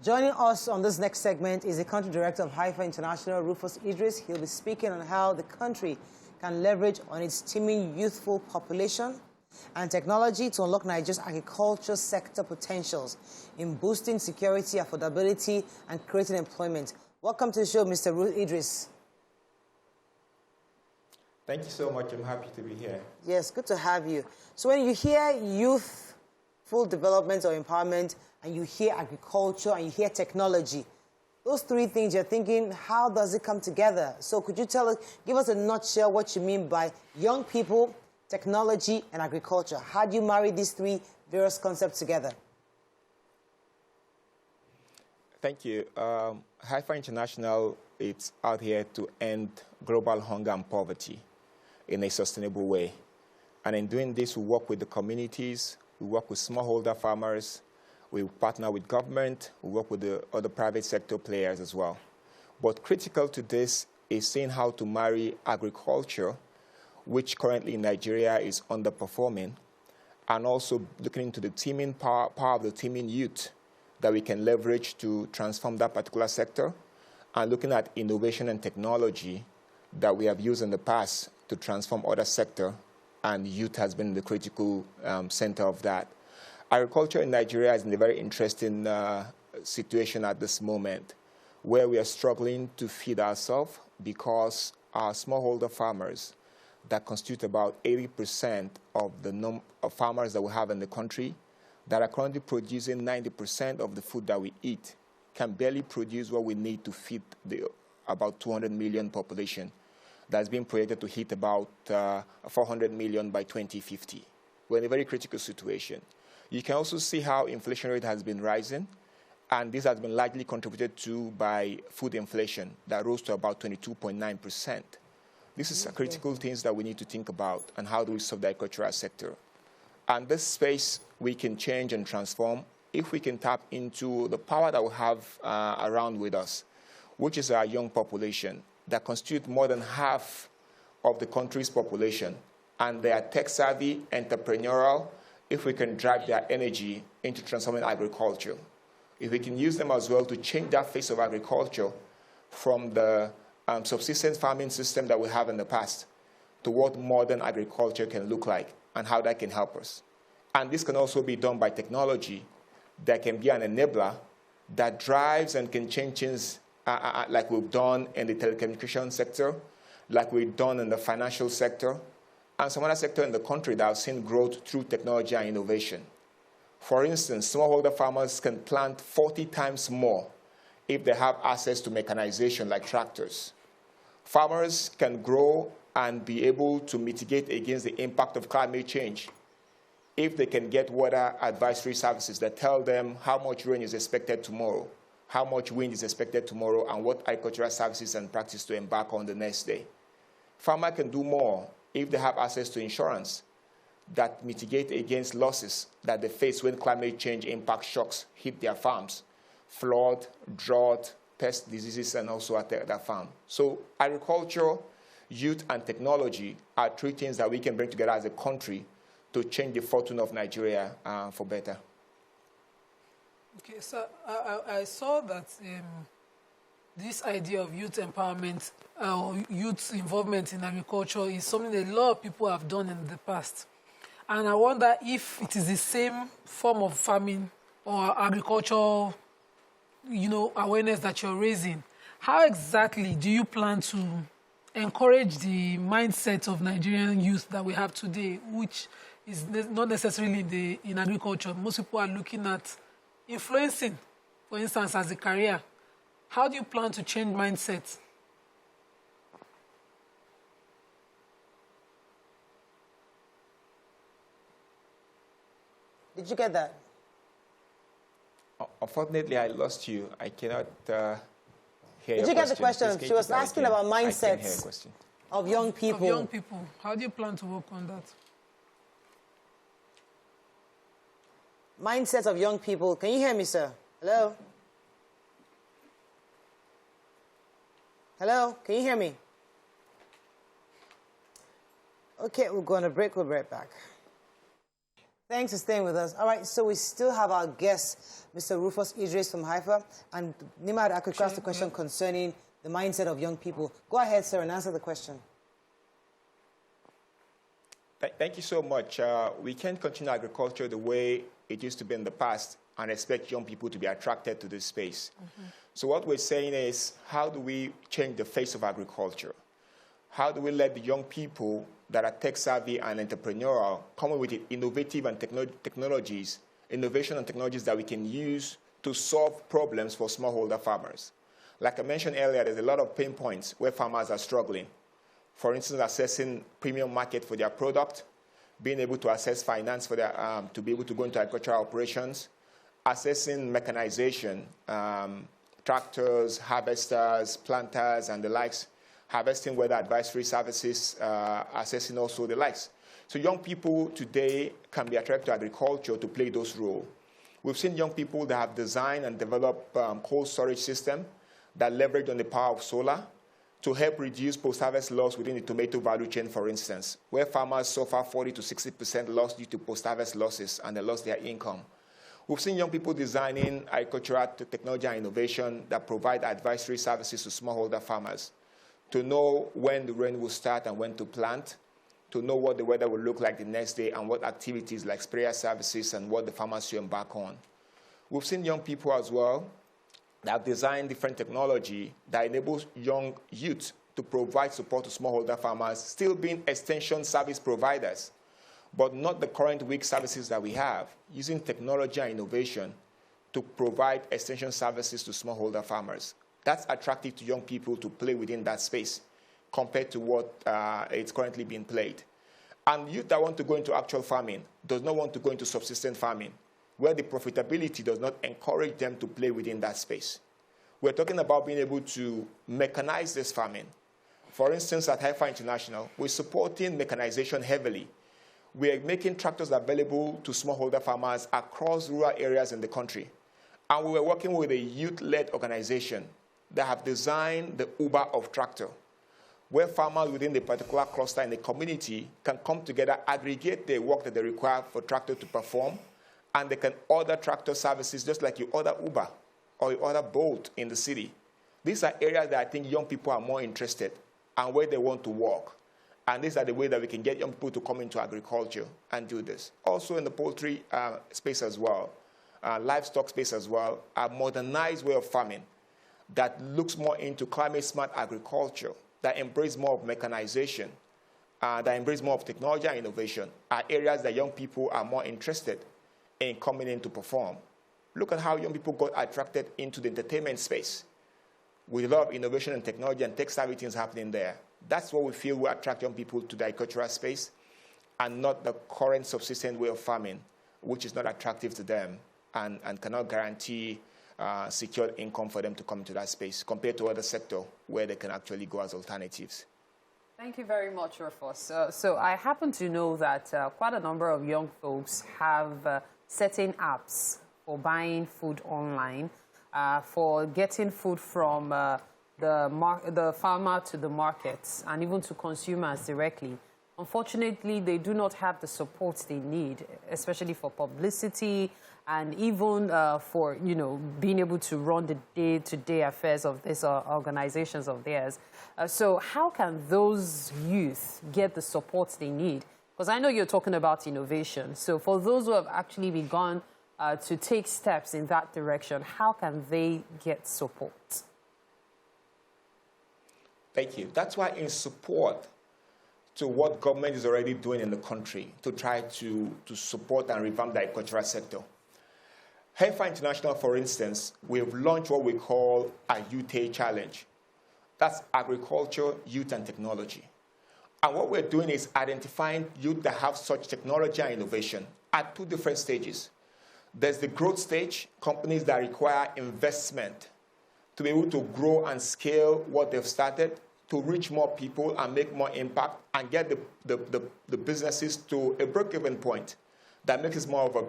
Joining us on this next segment is the country director of Haifa International, Rufus Idris. He'll be speaking on how the country can leverage on its teeming youthful population and technology to unlock Nigeria's agriculture sector potentials in boosting security, affordability, and creating employment. Welcome to the show, Mr. Rufus Idris. Thank you so much. I'm happy to be here. Yes, good to have you. So when you hear youthful development or empowerment, and you hear agriculture, and you hear technology, those three things you're thinking, how does it come together? So could you give us a nutshell what you mean by young people, technology, and agriculture? How do you marry these three various concepts together? Thank you. Haifa International, it's out here to end global hunger and poverty in a sustainable way. And in doing this, we work with the communities, we work with smallholder farmers, we partner with government, we work with the other private sector players as well. But critical to this is seeing how to marry agriculture, which currently in Nigeria is underperforming, and also looking into the teeming power of the teeming youth that we can leverage to transform that particular sector, and looking at innovation and technology that we have used in the past to transform other sectors, and youth has been the critical center of that. Agriculture in Nigeria is in a very interesting situation at this moment, where we are struggling to feed ourselves because our smallholder farmers that constitute about 80% of the number of farmers that we have in the country that are currently producing 90% of the food that we eat can barely produce what we need to feed the about 200 million population that's been projected to hit about 400 million by 2050. We're in a very critical situation. You can also see how inflation rate has been rising, and this has been largely contributed to by food inflation that rose to about 22.9%. This is critical things that we need to think about, and how do we solve the agricultural sector. And this space we can change and transform if we can tap into the power that we have around with us, which is our young population that constitute more than half of the country's population. And they are tech-savvy, entrepreneurial, if we can drive their energy into transforming agriculture. If we can use them as well to change that face of agriculture from the subsistence farming system that we have in the past to what modern agriculture can look like and how that can help us. And this can also be done by technology that can be an enabler that drives and can change things like we've done in the telecommunications sector, like we've done in the financial sector, and some other sector in the country that have seen growth through technology and innovation. For instance, smallholder farmers can plant 40 times more if they have access to mechanization like tractors. Farmers can grow and be able to mitigate against the impact of climate change if they can get weather advisory services that tell them how much rain is expected tomorrow, how much wind is expected tomorrow, and what agricultural services and practice to embark on the next day. Farmer can do more if they have access to insurance that mitigate against losses that they face when climate change impact shocks hit their farms, flood, drought, pest diseases, and also attack their farm. So agriculture, youth, and technology are three things that we can bring together as a country to change the fortune of Nigeria for better. Okay, so I saw that this idea of youth empowerment or youth involvement in agriculture is something that a lot of people have done in the past. And I wonder if it is the same form of farming or agricultural, awareness that you're raising. How exactly do you plan to encourage the mindset of Nigerian youth that we have today, which is not necessarily in agriculture? Most people are looking at influencing, for instance, as a career. How do you plan to change mindset? Did you get that? Unfortunately, I lost you. I cannot hear Did you get the question? She was asking about mindsets of young people. Of young people. How do you plan to work on that? Mindsets of young people. Can you hear me, sir? Hello? Hello? Can you hear me? Okay, we're going to break. We'll be right back. Thanks for staying with us. All right, so we still have our guest, Mr. Rufus Idris from Haifa. And Nima, I could ask the question concerning the mindset of young people. Go ahead, sir, and answer the question. Thank you so much. We can't continue agriculture the way it used to be in the past and expect young people to be attracted to this space. So what we're saying is, how do we change the face of agriculture? How do we let the young people that are tech-savvy and entrepreneurial come up with innovative and innovation and technologies that we can use to solve problems for smallholder farmers? Like I mentioned earlier, there's a lot of pain points where farmers are struggling. For instance, accessing premium market for their product, being able to access finance for their, to be able to go into agricultural operations, accessing mechanization, tractors, harvesters, planters, and the likes, harvesting weather advisory services, assessing also the likes. So young people today can be attracted to agriculture to play those roles. We've seen young people that have designed and developed cold storage system that leverage on the power of solar to help reduce post-harvest loss within the tomato value chain, for instance, where farmers suffer 40 to 60% loss due to post-harvest losses and they lost their income. We've seen young people designing agricultural technology and innovation that provide advisory services to smallholder farmers to know when the rain will start and when to plant, to know what the weather will look like the next day and what activities like sprayer services and what the farmers should embark on. We've seen young people as well that have designed different technology that enables young youth to provide support to smallholder farmers, still being extension service providers, but not the current weak services that we have, using technology and innovation to provide extension services to smallholder farmers. That's attractive to young people to play within that space compared to what it's currently being played. And youth that want to go into actual farming does not want to go into subsistence farming, where the profitability does not encourage them to play within that space. We're talking about being able to mechanize this farming. For instance, at Haifa International, we're supporting mechanization heavily. We are making tractors available to smallholder farmers across rural areas in the country. And we were working with a youth-led organization that have designed the Uber of tractor, where farmers within the particular cluster in the community can come together, aggregate the work that they require for tractor to perform, and they can order tractor services just like you order Uber or you order Bolt in the city. These are areas that I think young people are more interested and where they want to work. And these are the way that we can get young people to come into agriculture and do this. Also in the poultry space as well, livestock space as well, a modernized way of farming that looks more into climate-smart agriculture, that embrace more of mechanization, that embrace more of technology and innovation, are areas that young people are more interested in coming in to perform. Look at how young people got attracted into the entertainment space with a lot of innovation and technology and tech-savvy things happening there. That's what we feel will attract young people to the agricultural space and not the current subsistence way of farming, which is not attractive to them and cannot guarantee secure income for them to come into that space compared to other sectors where they can actually go as alternatives. Thank you very much, Rufus. So I happen to know that quite a number of young folks have certain apps for buying food online, for getting food from the farmer to the markets and even to consumers directly. Unfortunately, they do not have the support they need, especially for publicity and even for, being able to run the day-to-day affairs of these organizations of theirs. So how can those youth get the support they need? Because I know you're talking about innovation. So for those who have actually begun to take steps in that direction, how can they get support? Thank you. That's why in support to what government is already doing in the country to try to support and revamp the agricultural sector. Haifa International, for instance, we've launched what we call a Youth Challenge. That's agriculture, youth, and technology. And what we're doing is identifying youth that have such technology and innovation at two different stages. There's the growth stage, companies that require investment to be able to grow and scale what they've started, to reach more people and make more impact and get the businesses to a break-even point that makes it more of a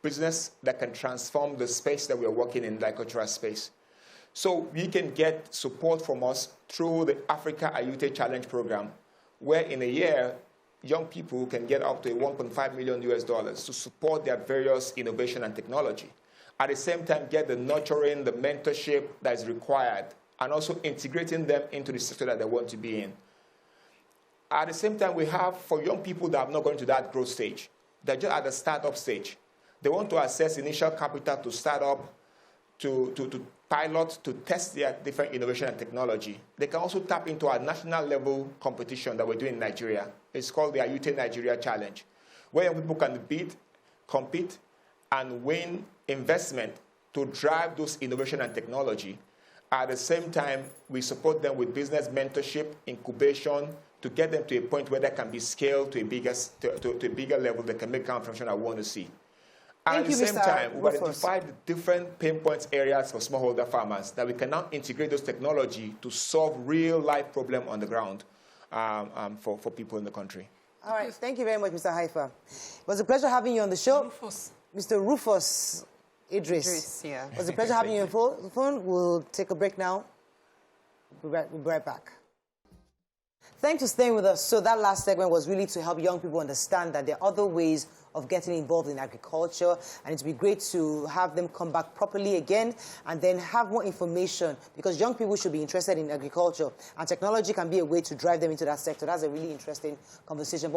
business that can transform the space that we're working in, the agricultural space. So you can get support from us through the Africa Youth Challenge program, where in a year, young people can get up to $1.5 million US to support their various innovation and technology. At the same time, get the nurturing, the mentorship that is required, and also integrating them into the sector that they want to be in. At the same time, we have, for young people that have not gone to that growth stage, they're just at the startup stage. They want to access initial capital to start up, to pilot, to test their different innovation and technology. They can also tap into our national level competition that we're doing in Nigeria. It's called the Youth Nigeria Challenge, where young people can bid, compete, and win investment to drive those innovation and technology. At the same time, we support them with business mentorship, incubation, to get them to a point where they can be scaled to a bigger level that can make kind of function I want to see. At the same time, we've identified the different pain points areas for smallholder farmers that we can now integrate those technology to solve real-life problem on the ground for people in the country. All right, thank you very much, Mr. Haifa. It was a pleasure having you on the show. Rufus. Mr. Rufus Idris. Yeah. It was a pleasure having you on the phone. We'll take a break now. We'll be right back. Thanks for staying with us. So that last segment was really to help young people understand that there are other ways of getting involved in agriculture, and it would be great to have them come back properly again and then have more information, because young people should be interested in agriculture, and technology can be a way to drive them into that sector. That's a really interesting conversation.